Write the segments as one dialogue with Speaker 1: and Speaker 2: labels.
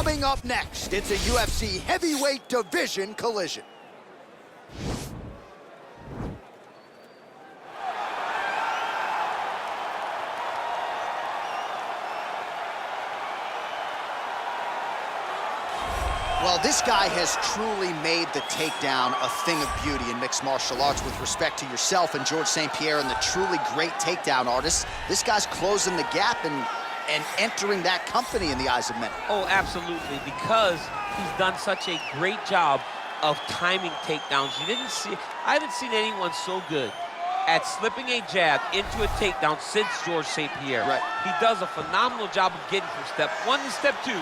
Speaker 1: Coming up next, it's a UFC heavyweight division collision. Well, this guy has truly made the takedown a thing of beauty in mixed martial arts. With respect to yourself and George St. Pierre and the truly great takedown artists, this guy's closing the gap and entering that company in the eyes of many.
Speaker 2: Oh, absolutely, because he's done such a great job of timing takedowns. I haven't seen anyone so good at slipping a jab into a takedown since George St. Pierre.
Speaker 1: Right.
Speaker 2: He does a phenomenal job of getting from step one to step two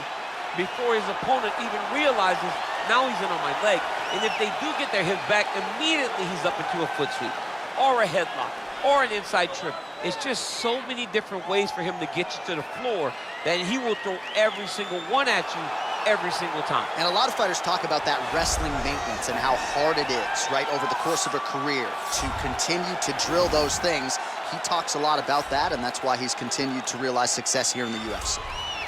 Speaker 2: before his opponent even realizes now he's in on my leg. And if they do get their hips back, immediately he's up into a foot sweep or a headlock or an inside trip. It's just so many different ways for him to get you to the floor that he will throw every single one at you every single time.
Speaker 1: And a lot of fighters talk about that wrestling maintenance and how hard it is, right, over the course of a career to continue to drill those things. He talks a lot about that, and that's why he's continued to realize success here in the UFC.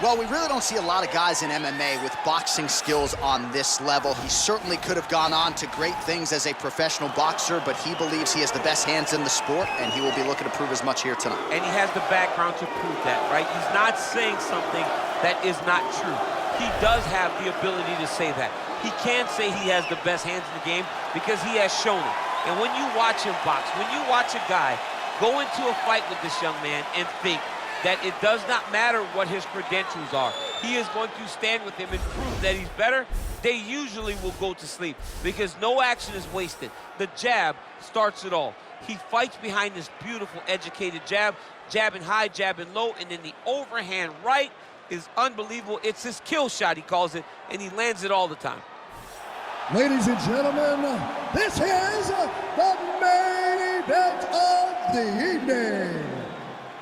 Speaker 1: Well, we really don't see a lot of guys in MMA with boxing skills on this level. He certainly could have gone on to great things as a professional boxer, but he believes he has the best hands in the sport, and he will be looking to prove as much here tonight. And
Speaker 2: he has the background to prove that, right? He's not saying something that is not true. He does have the ability to say that. He can say he has the best hands in the game because he has shown it. And when you watch him box, when you watch a guy go into a fight with this young man and think that it does not matter what his credentials are, he is going to stand with him and prove that he's better, they usually will go to sleep because no action is wasted. The jab starts it all. He fights behind this beautiful, educated jab, jabbing high, jabbing low, and then the overhand right is unbelievable. It's his kill shot, he calls it, and he lands it all the time.
Speaker 3: Ladies and gentlemen, this is the main event of the evening.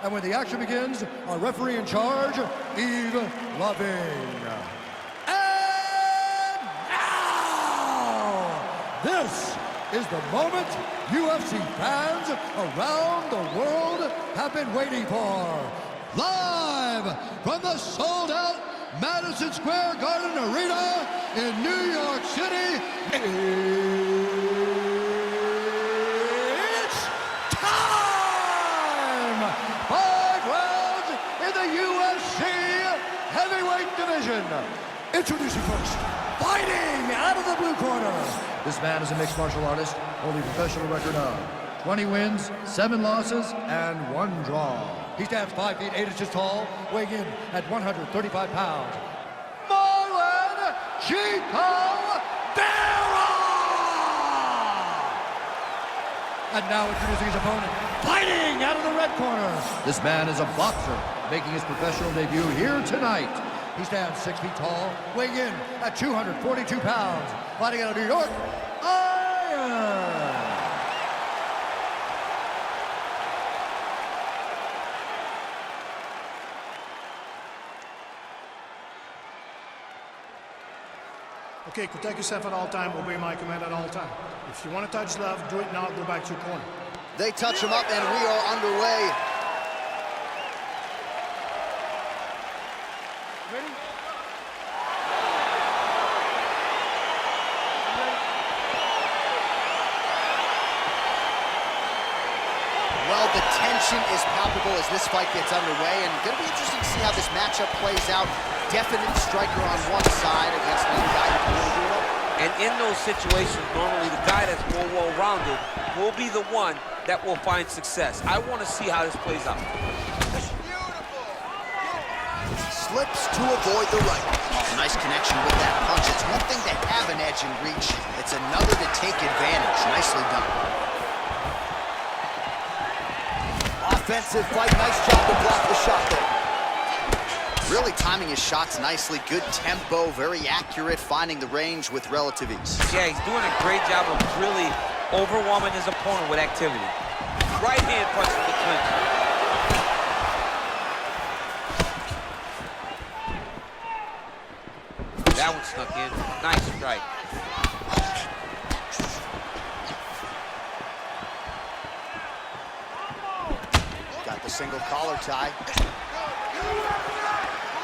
Speaker 3: And when the action begins, our referee in charge, Yves Loving. And now, this is the moment UFC fans around the world have been waiting for. Live from the sold-out Madison Square Garden Arena in New York City, it's time! 5 rounds in the UFC heavyweight division. Introducing first, fighting out of the blue corner. This man is a mixed martial artist, holding a professional record of 20 wins, 7 losses, and 1 draw. He stands 5 feet 8 inches tall, weighing in at 135 pounds. Marlon Vera! And now introducing his opponent, fighting out of the red corner. This man is a boxer, making his professional debut here tonight. He stands 6 feet tall, weighing in at 242 pounds. Fighting out of New York, Iron.
Speaker 4: Okay, protect yourself at all time, obey my command at all time. If you want to touch love, do it now, go back to your corner.
Speaker 1: They touch him up and we are underway.
Speaker 4: Ready?
Speaker 1: Well, the tension is palpable as this fight gets underway, and going to be interesting to see how this matchup plays out. Definite striker on one side against another guy who can really do it all.
Speaker 2: And in those situations, normally the guy that's more well-rounded will be the one that will find success. I want to see how this plays out.
Speaker 1: Slips to avoid the right. Nice connection with that punch. It's one thing to have an edge and reach. It's another to take advantage. Nicely done. Offensive fight. Nice job to block the shot there. Really timing his shots nicely. Good tempo, very accurate, finding the range with relative ease.
Speaker 2: Yeah, he's doing a great job of really overwhelming his opponent with activity. Right hand punch to the clinch. That one snuck in. Nice strike.
Speaker 1: Got the single collar tie.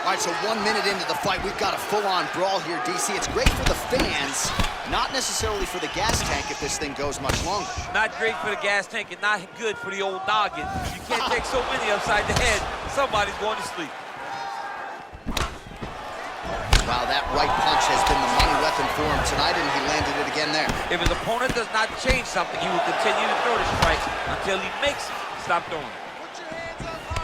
Speaker 1: All right, so 1 minute into the fight, we've got a full-on brawl here, DC. It's great for the fans, not necessarily for the gas tank if this thing goes much longer.
Speaker 2: Not great for the gas tank and not good for the old noggin. You can't take so many upside the head. Somebody's going to sleep.
Speaker 1: Wow, that right punch has been the money weapon for him tonight, and he landed it again there.
Speaker 2: If his opponent does not change something, he will continue to throw the strikes until he makes it stop throwing.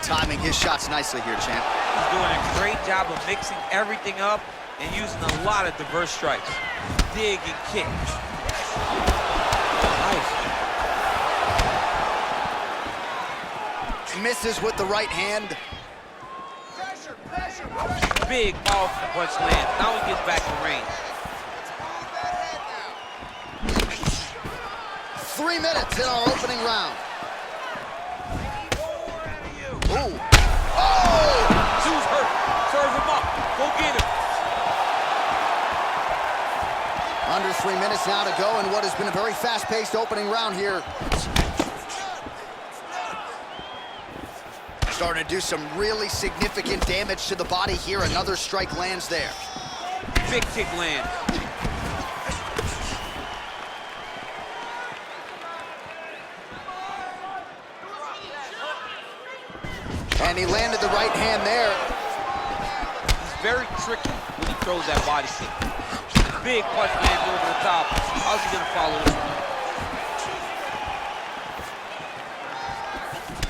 Speaker 1: Timing his shots nicely here, champ.
Speaker 2: He's doing a great job of mixing everything up and using a lot of diverse strikes. Dig and kick. Nice.
Speaker 1: Misses with the right hand.
Speaker 3: Pressure, pressure, pressure.
Speaker 2: Big, powerful punch lands. Now he gets back in range.
Speaker 1: 3 minutes in our opening round. Ooh. Oh!
Speaker 2: Sue's hurt. Serve him up. Go get him.
Speaker 1: Under 3 minutes now to go in what has been a very fast-paced opening round here. Starting to do some really significant damage to the body here. Another strike lands there.
Speaker 2: Big kick land.
Speaker 1: And he landed the right hand there.
Speaker 2: He's very tricky when he throws that body kick. Big punch lands over the top. How's he gonna follow it?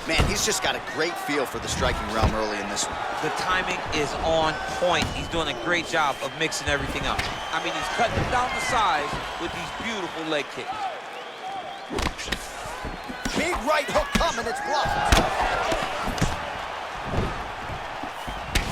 Speaker 1: Man, he's just got a great feel for the striking realm early in this one.
Speaker 2: The timing is on point. He's doing a great job of mixing everything up. I mean, he's cutting them down the sides with these beautiful leg kicks.
Speaker 1: Big right hook coming, it's blocked.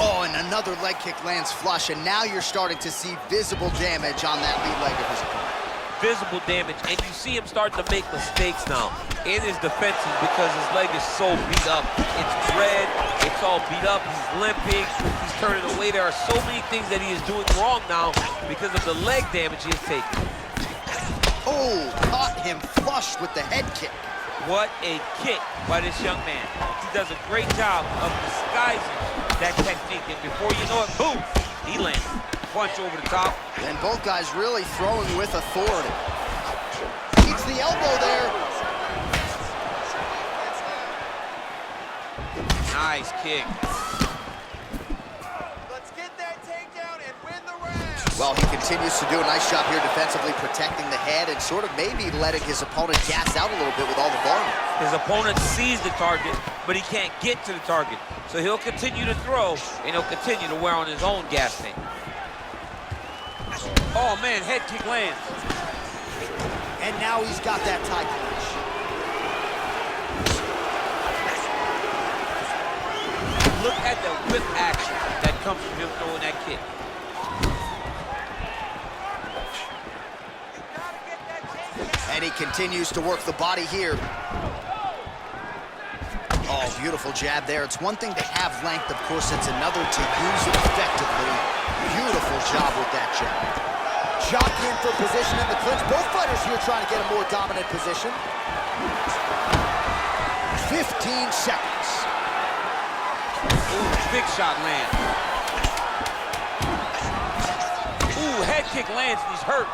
Speaker 1: Oh, and another leg kick lands flush, and now you're starting to see visible damage on that lead leg of his opponent.
Speaker 2: Visible damage, and you see him start to make mistakes now in his defenses because his leg is so beat up. It's red, it's all beat up, he's limping, he's turning away. There are so many things that he is doing wrong now because of the leg damage he has taken.
Speaker 1: Oh, caught him flush with the head kick.
Speaker 2: What a kick by this young man. He does a great job of disguising that technique, and before you know it, boom, he lands. Punch over the top.
Speaker 1: And both guys really throwing with authority. Keeps the elbow there.
Speaker 2: Nice kick.
Speaker 3: Let's get that takedown and win the round.
Speaker 1: Well, he continues to do a nice job here defensively, protecting the head and sort of maybe letting his opponent gas out a little bit with all the volume.
Speaker 2: His opponent sees the target, but he can't get to the target. So he'll continue to throw, and he'll continue to wear on his own gas tank. Oh, man, head kick lands.
Speaker 1: And now he's got that tie clinch.
Speaker 2: Look at the whip action that comes from him throwing that kick.
Speaker 1: And he continues to work the body here. Oh, beautiful jab there. It's one thing to have length, of course, it's another to use it effectively. Beautiful job with that jab. Jockey in for position in the clinch. Both fighters here trying to get a more dominant position. 15 seconds.
Speaker 2: Ooh, big shot lands. Ooh, head kick lands and he's hurt.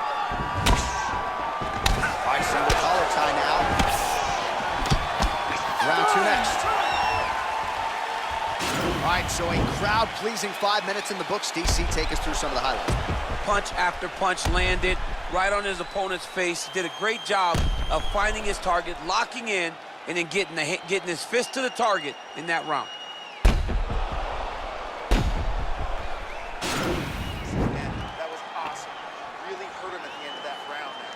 Speaker 1: All right, single collar tie now. Round 2 next. All right, so a crowd-pleasing 5 minutes in the books. DC, take us through some of the highlights.
Speaker 2: Punch after punch landed right on his opponent's face. He did a great job of finding his target, locking in, and then getting his fist to the target in that round.
Speaker 5: That was awesome. Really hurt him at the end of that round now.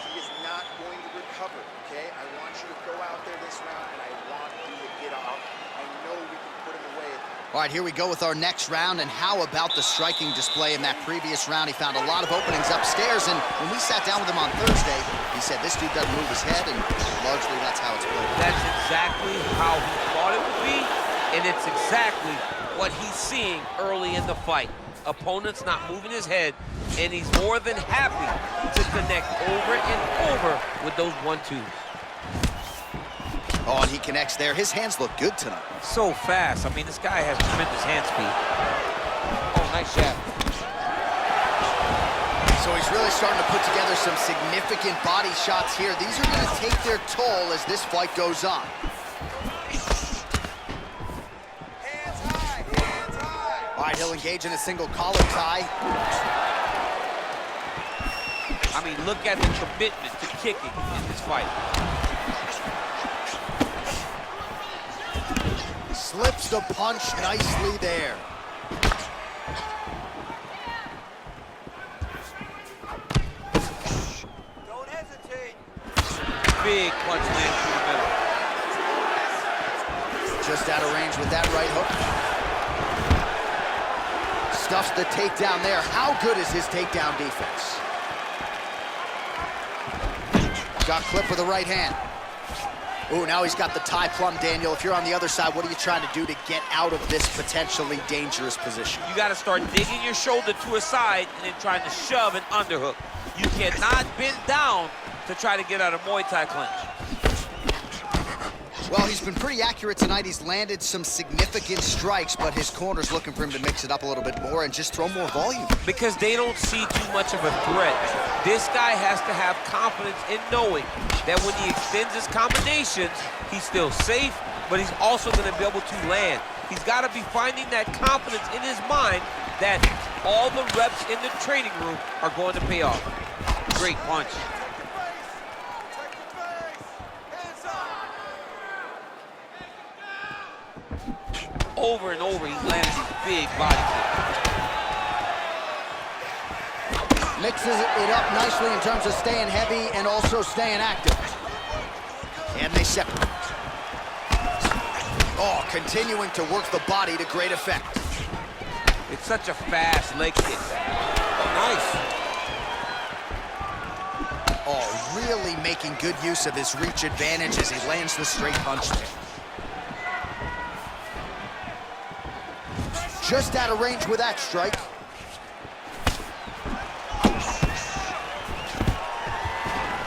Speaker 5: He is not going to recover, okay? I want you to go out there this round, and I want you to get off. I know we can put him away.
Speaker 1: All right, here we go with our next round, and how about the striking display in that previous round? He found a lot of openings upstairs, and when we sat down with him on Thursday, he said this dude doesn't move his head, and largely that's how it's played.
Speaker 2: That's exactly how he thought it would be, and it's exactly what he's seeing early in the fight. Opponent's not moving his head, and he's more than happy to connect over and over with those 1-2s.
Speaker 1: Oh, and he connects there. His hands look good tonight.
Speaker 2: So fast. I mean, this guy has tremendous hand speed.
Speaker 1: he's really starting to put together some significant body shots here. These are going to take their toll as this fight goes on.
Speaker 5: Hands high, hands high.
Speaker 1: All right, he'll engage in a single collar tie.
Speaker 2: I mean, look at the commitment to kicking in this fight.
Speaker 1: Slips the punch nicely there.
Speaker 5: Don't hesitate.
Speaker 2: Big punch lands through the middle.
Speaker 1: Just out of range with that right hook. Stuffs the takedown there. How good is his takedown defense? Got clipped with the right hand. Ooh, now he's got the tie plum, Daniel. If you're on the other side, what are you trying to do to get out of this potentially dangerous position?
Speaker 2: You got to start digging your shoulder to a side and then trying to shove an underhook. You cannot bend down to try to get out of Muay Thai clinch.
Speaker 1: Well, he's been pretty accurate tonight. He's landed some significant strikes, but his corner's looking for him to mix it up a little bit more and just throw more volume.
Speaker 2: Because they don't see too much of a threat. This guy has to have confidence in knowing that when he extends his combinations, he's still safe, but he's also going to be able to land. He's got to be finding that confidence in his mind that all the reps in the training room are going to pay off. Great punch. Over and over, he's landing these big body kicks.
Speaker 1: Mixes it up nicely in terms of staying heavy and also staying active. And they separate. Oh, continuing to work the body to great effect.
Speaker 2: It's such a fast leg kick. Oh, nice.
Speaker 1: Oh, really making good use of his reach advantage as he lands the straight punch there. Just out of range with that strike.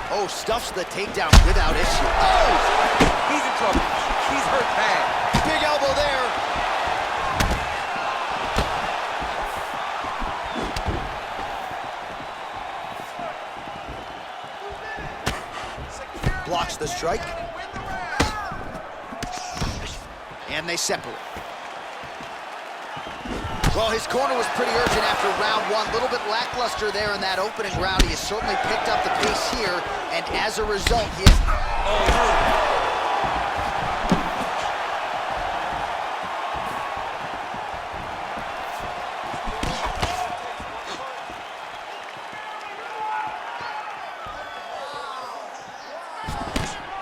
Speaker 1: Oh, stuffs the takedown without issue. Oh!
Speaker 2: He's in trouble. He's hurt bad.
Speaker 1: Big elbow there. Blocks the strike. And they separate. Well, his corner was pretty urgent after round one. A little bit lackluster there in that opening round. He has certainly picked up the pace here, and as a result, he is...
Speaker 2: Oh,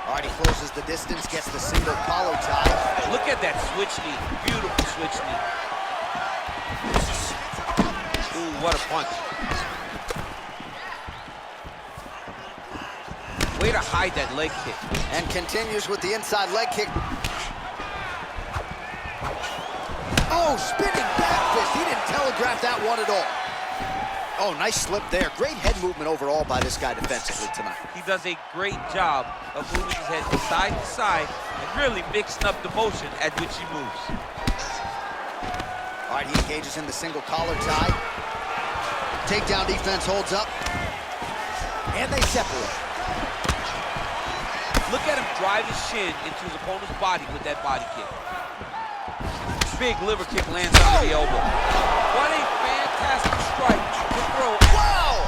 Speaker 1: All right, he closes the distance, gets the single collar tie.
Speaker 2: look at that switch knee. Beautiful switch knee. Ooh, what a punch. Way to hide that leg kick.
Speaker 1: And continues with the inside leg kick. Oh, spinning back fist. He didn't telegraph that one at all. Oh, nice slip there. Great head movement overall by this guy defensively tonight.
Speaker 2: He does a great job of moving his head from side to side and really mixing up the motion at which he moves.
Speaker 1: All right, he engages in the single collar tie. Takedown defense holds up. And they separate.
Speaker 2: Look at him drive his shin into his opponent's body with that body kick. Big liver kick lands under the elbow. What a fantastic strike to throw.
Speaker 1: Wow!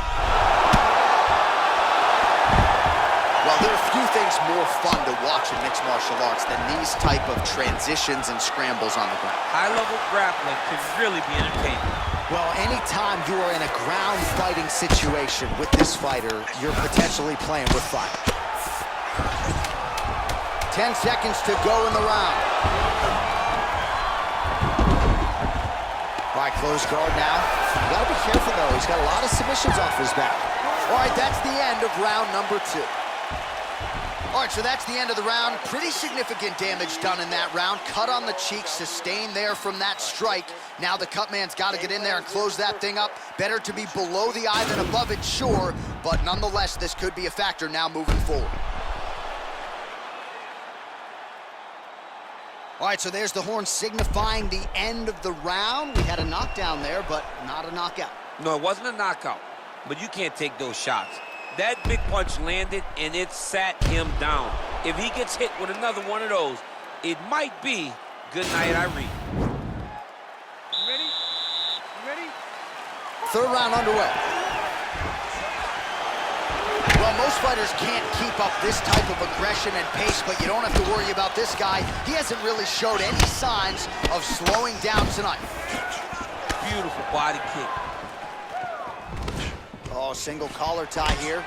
Speaker 1: Well, there are few things more fun to watch in mixed martial arts than these type of transitions and scrambles on the ground.
Speaker 2: High-level grappling can really be entertaining.
Speaker 1: Well, anytime you are in a ground fighting situation with this fighter, you're potentially playing with fire. 10 seconds to go in the round. All right, close guard now. You gotta be careful though. He's got a lot of submissions off his back. All right, that's the end of round number 2. All right, so that's the end of the round. Pretty significant damage done in that round. Cut on the cheek, sustained there from that strike. Now the cut man's got to get in there and close that thing up. Better to be below the eye than above it, sure, but nonetheless, this could be a factor now moving forward. All right, so there's the horn signifying the end of the round. We had a knockdown there, but not a knockout.
Speaker 2: No, it wasn't a knockout. but you can't take those shots. That big punch landed, and it sat him down. If he gets hit with another one of those, it might be good night, Irene.
Speaker 3: You ready? You ready?
Speaker 1: Third round underway. Well, most fighters can't keep up this type of aggression and pace, but you don't have to worry about this guy. He hasn't really showed any signs of slowing down tonight.
Speaker 2: Beautiful body kick.
Speaker 1: Oh, single collar tie here.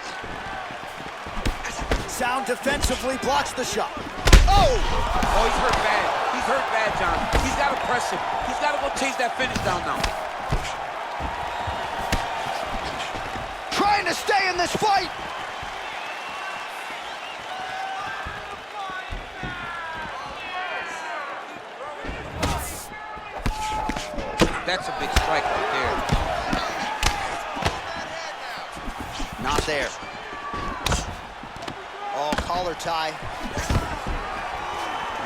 Speaker 1: Sound defensively blocks the shot. Oh!
Speaker 2: Oh, he's hurt bad. He's hurt bad, John. He's got to press him. He's got to go chase that finish down now.
Speaker 1: Trying to stay in this fight.
Speaker 2: That's a big strike right there.
Speaker 1: Not there. Oh, collar tie.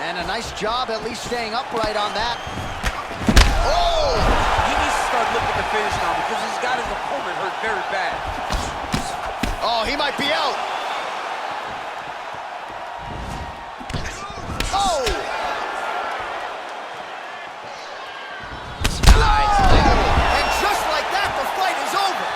Speaker 1: And a nice job at least staying upright on that. Oh!
Speaker 2: He needs to start looking to finish now because he's got his opponent hurt very bad.
Speaker 1: Oh, he might be out. Oh!
Speaker 2: Nice.
Speaker 1: And just like that, the fight is over.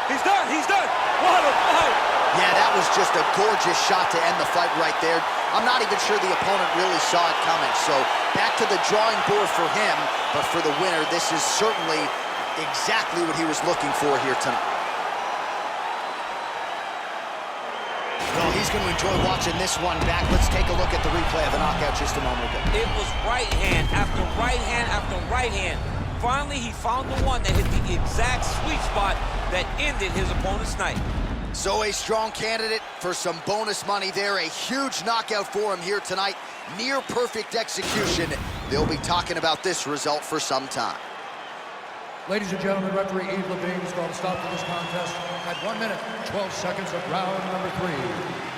Speaker 2: He's done. He's done. What a fight.
Speaker 1: Yeah, that was just a gorgeous shot to end the fight right there. I'm not even sure the opponent really saw it coming. So back to the drawing board for him. But for the winner, this is certainly exactly what he was looking for here tonight. Well, he's going to enjoy watching this one back. Let's take a look at the replay of the knockout just a moment ago.
Speaker 2: It was right hand after right hand after right hand. Finally, he found the one that hit the exact sweet spot that ended his opponent's night.
Speaker 1: So a strong candidate for some bonus money there. A huge knockout for him here tonight. Near perfect execution. They'll be talking about this result for some time.
Speaker 3: Ladies and gentlemen, referee Yves Levine has called a stop to this contest at 1 minute, 12 seconds of round number 3.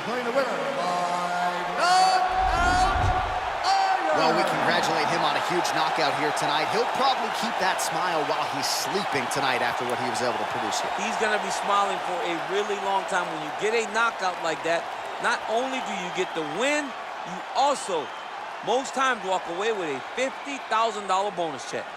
Speaker 3: Declaring the winner by knockout.
Speaker 1: Well, we congratulate him on a huge knockout here tonight. He'll probably keep that smile while he's sleeping tonight after what he was able to produce here.
Speaker 2: He's going to be smiling for a really long time. When you get a knockout like that, not only do you get the win, you also, most times, walk away with a $50,000 bonus check.